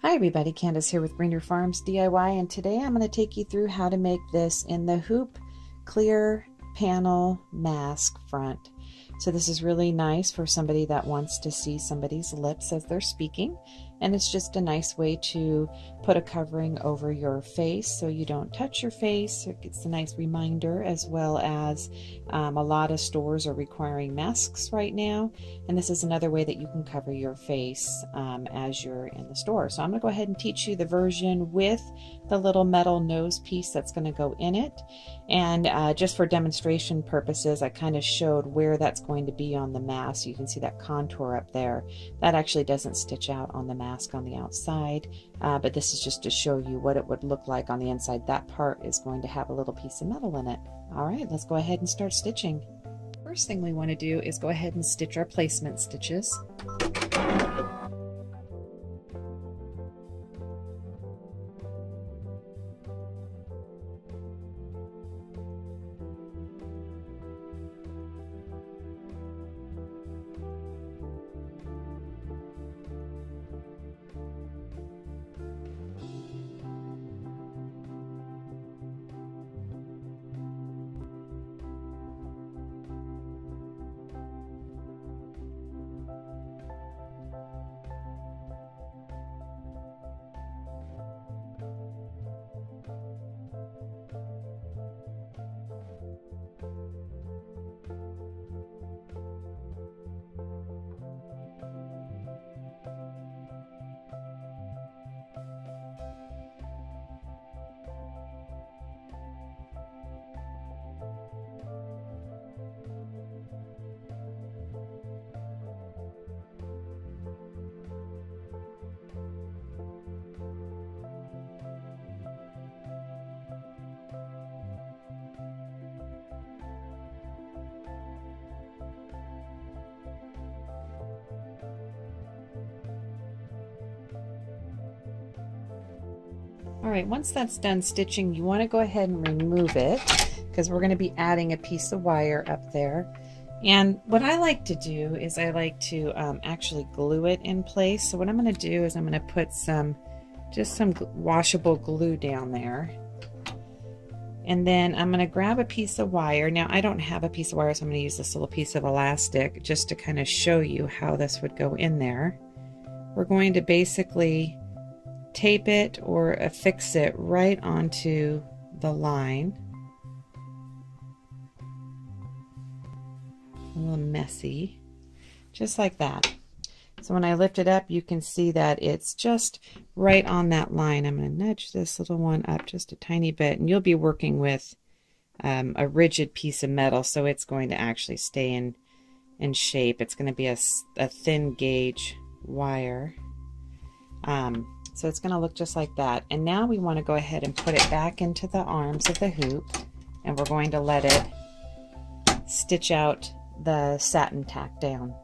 Hi everybody, Candace here with Greener Farms DIY, and today I'm going to take you through how to make this in the hoop clear panel mask front. So this is really nice for somebody that wants to see somebody's lips as they're speaking, and it's just a nice way to put a covering over your face so you don't touch your face. It's a nice reminder, as well as a lot of stores are requiring masks right now, and this is another way that you can cover your face as you're in the store. So I'm going to go ahead and teach you the version with the little metal nose piece that's going to go in it, and just for demonstration purposes I kind of showed where that's going to be on the mask. You can see that contour up there. That actually doesn't stitch out on the mask on the outside, but this is just to show you what it would look like on the inside. That part is going to have a little piece of metal in it. Alright, let's go ahead and start stitching. First thing we want to do is go ahead and stitch our placement stitches. Alright, once that's done stitching, you want to go ahead and remove it, because we're going to be adding a piece of wire up there. And what I like to do is I like to actually glue it in place. So what I'm going to do is I'm going to put just some washable glue down there. And then I'm going to grab a piece of wire. Now I don't have a piece of wire, so I'm going to use this little piece of elastic just to kind of show you how this would go in there. We're going to basically tape it or affix it right onto the line. A little messy, just like that. So when I lift it up, you can see that it's just right on that line. I'm going to nudge this little one up just a tiny bit, and you'll be working with a rigid piece of metal, so it's going to actually stay in shape. It's going to be a thin gauge wire. So it's going to look just like that. And now we want to go ahead and put it back into the arms of the hoop, and we're going to let it stitch out the satin tack down.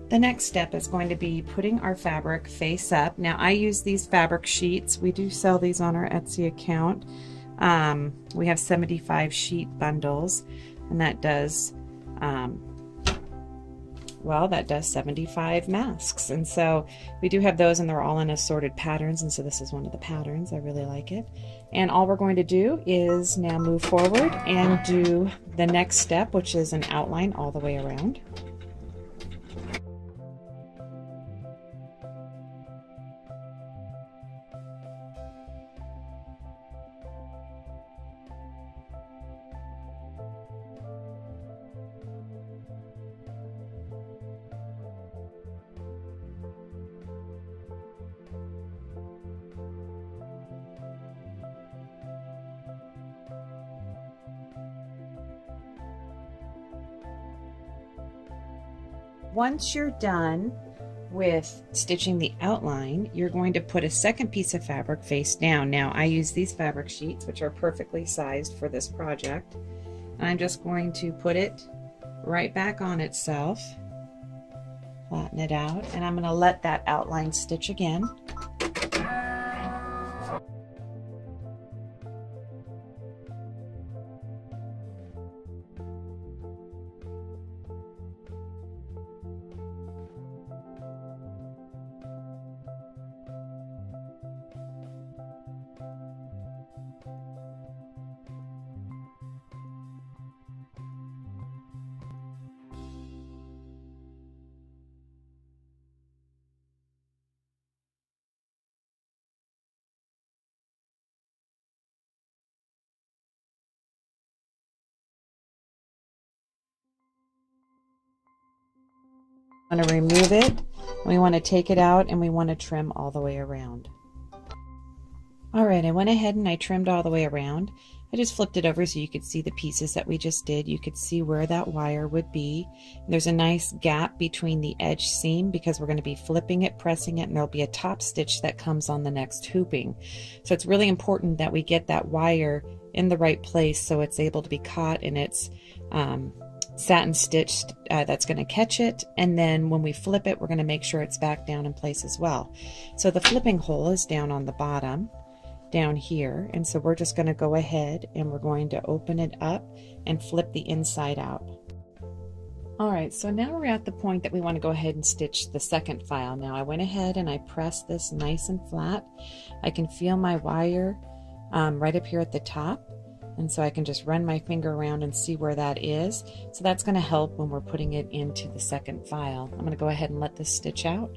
The next step is going to be putting our fabric face up. Now I use these fabric sheets. We do sell these on our Etsy account. We have 75 sheet bundles, and that does well, that does 75 masks. And so we do have those, and they're all in assorted patterns, and so this is one of the patterns. I really like it. And all we're going to do is now move forward and do the next step, which is an outline all the way around. once you're done with stitching the outline, you're going to put a second piece of fabric face down. Now I use these fabric sheets, which are perfectly sized for this project. And I'm just going to put it right back on itself, flatten it out, and I'm going to let that outline stitch again. We want to remove it, we want to take it out, and we want to trim all the way around. Alright, I went ahead and I trimmed all the way around. I just flipped it over so you could see the pieces that we just did. You could see where that wire would be. There's a nice gap between the edge seam because we're going to be flipping it, pressing it, and there'll be a top stitch that comes on the next hooping. So it's really important that we get that wire in the right place so it's able to be caught in its satin stitch that's going to catch it, and then when we flip it, we're going to make sure it's back down in place as well. So the flipping hole is down on the bottom down here, and so we're just going to go ahead and we're going to open it up and flip the inside out. Alright, so now we're at the point that we want to go ahead and stitch the second file. Now I went ahead and I pressed this nice and flat. I can feel my wire right up here at the top. And so I can just run my finger around and see where that is. So that's going to help when we're putting it into the second file. I'm going to go ahead and let this stitch out.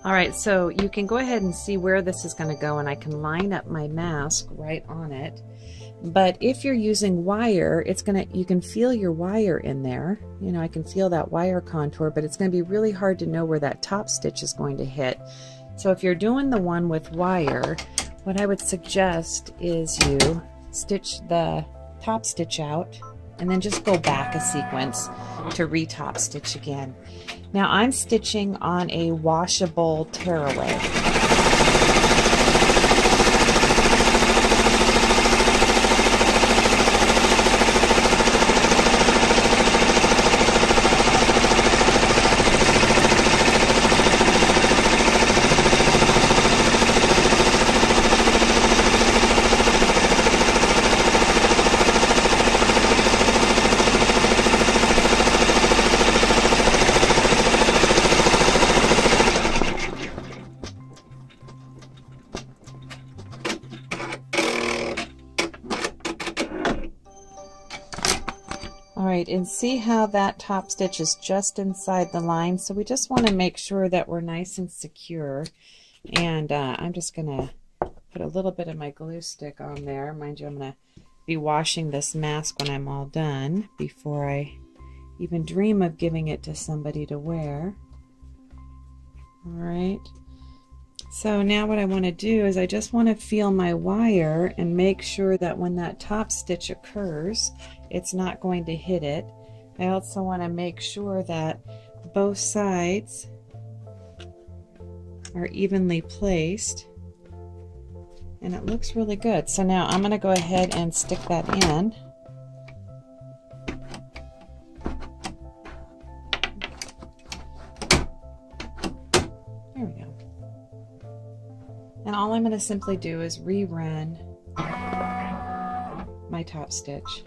Alright, so you can go ahead and see where this is going to go, and I can line up my mask right on it. But if you're using wire, you can feel your wire in there. You know, I can feel that wire contour, but it's going to be really hard to know where that top stitch is going to hit. So if you're doing the one with wire, what I would suggest is you stitch the top stitch out and then just go back a sequence to re-top stitch again. Now I'm stitching on a washable tearaway. Alright, and see how that top stitch is just inside the line, so we just want to make sure that we're nice and secure. And I'm just going to put a little bit of my glue stick on there. Mind you, I'm going to be washing this mask when I'm all done before I even dream of giving it to somebody to wear. Alright, so now what I want to do is I just want to feel my wire and make sure that when that top stitch occurs, it's not going to hit it. I also want to make sure that both sides are evenly placed, and it looks really good. So now I'm going to go ahead and stick that in. There we go. And all I'm going to simply do is rerun my top stitch.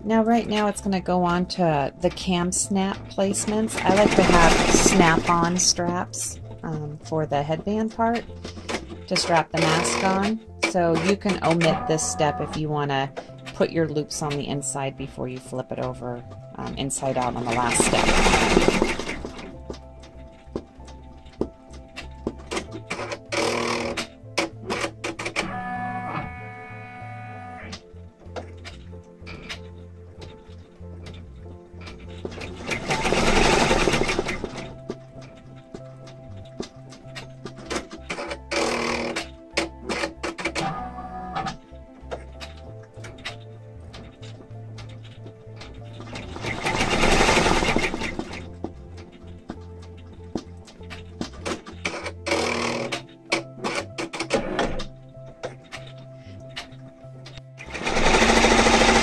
Now right now it's going to go on to the cam snap placements. I like to have snap-on straps for the headband part to strap the mask on. So you can omit this step if you want to put your loops on the inside before you flip it over inside out on the last step.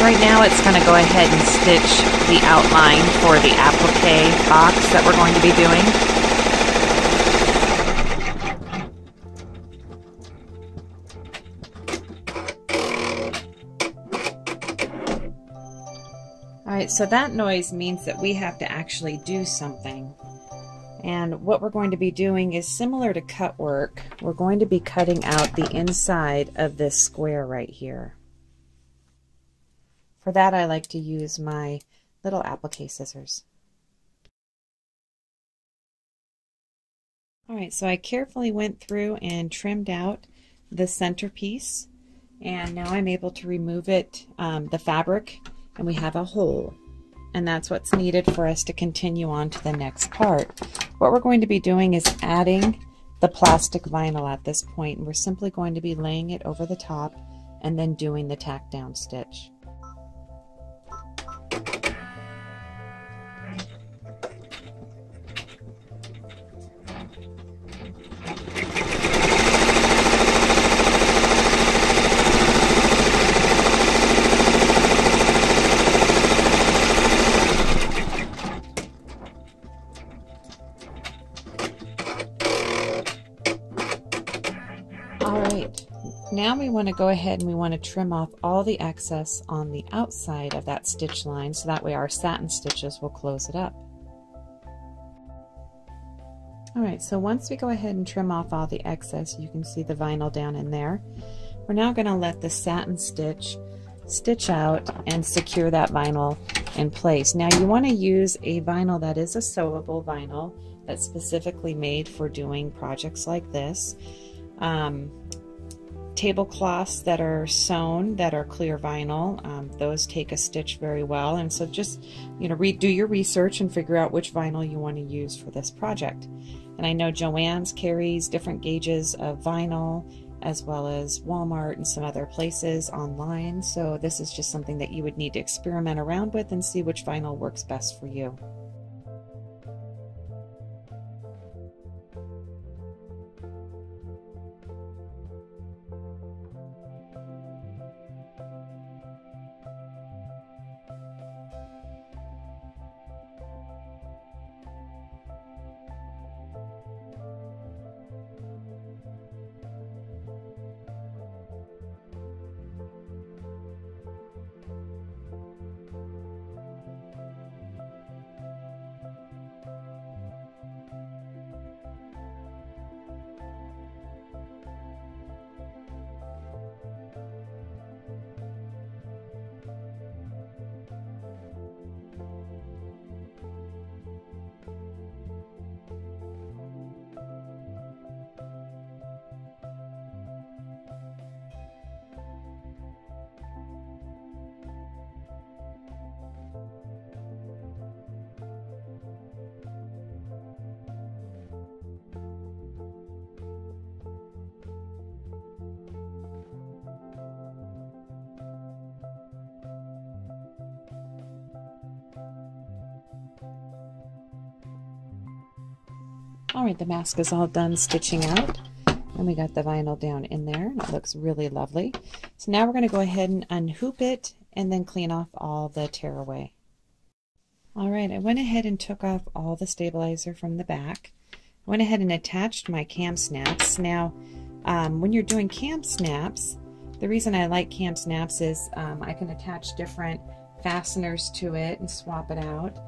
Right now it's going to go ahead and stitch the outline for the applique box that we're going to be doing. Alright, so that noise means that we have to actually do something. And what we're going to be doing is similar to cut work. We're going to be cutting out the inside of this square right here. For that, I like to use my little applique scissors. Alright, so I carefully went through and trimmed out the centerpiece, and now I'm able to remove it, the fabric, and we have a hole. And that's what's needed for us to continue on to the next part. What we're going to be doing is adding the plastic vinyl at this point, and we're simply going to be laying it over the top and then doing the tack down stitch. Alright, now we want to go ahead and we want to trim off all the excess on the outside of that stitch line so that way our satin stitches will close it up. Alright, so once we go ahead and trim off all the excess, you can see the vinyl down in there. We're now going to let the satin stitch out and secure that vinyl in place. Now you want to use a vinyl that is a sewable vinyl that's specifically made for doing projects like this. Tablecloths that are sewn, that are clear vinyl, those take a stitch very well, and so just do your research and figure out which vinyl you want to use for this project. And I know Joann's carries different gauges of vinyl, as well as Walmart and some other places online, so this is just something that you would need to experiment around with and see which vinyl works best for you. Alright, the mask is all done stitching out, and we got the vinyl down in there, and it looks really lovely. So now we're going to go ahead and unhoop it and then clean off all the tear away. Alright, I went ahead and took off all the stabilizer from the back. I went ahead and attached my cam snaps. Now, when you're doing cam snaps, the reason I like cam snaps is I can attach different fasteners to it and swap it out.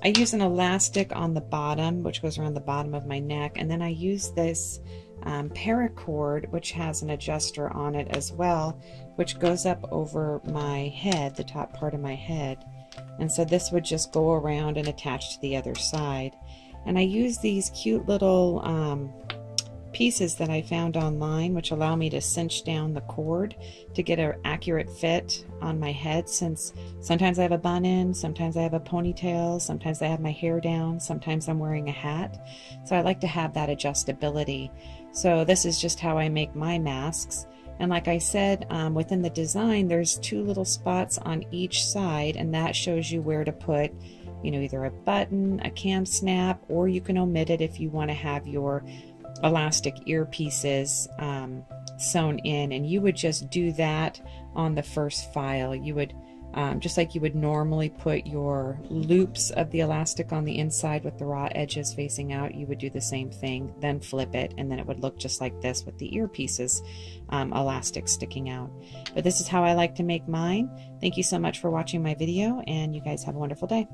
I use an elastic on the bottom, which goes around the bottom of my neck, and then I use this paracord, which has an adjuster on it as well, which goes up over my head, the top part of my head. And so this would just go around and attach to the other side. And I use these cute little pieces that I found online, which allow me to cinch down the cord to get an accurate fit on my head, since sometimes I have a bun in, sometimes I have a ponytail, sometimes I have my hair down, sometimes I'm wearing a hat. So I like to have that adjustability. So this is just how I make my masks. And like I said, within the design, there's 2 little spots on each side, and that shows you where to put, you know, either a button, a cam snap, or you can omit it if you want to have your elastic earpieces sewn in. And you would just do that on the first file. You would just like you would normally put your loops of the elastic on the inside with the raw edges facing out, you would do the same thing, then flip it, and then it would look just like this with the earpieces elastic sticking out. But this is how I like to make mine. Thank you so much for watching my video, and you guys have a wonderful day.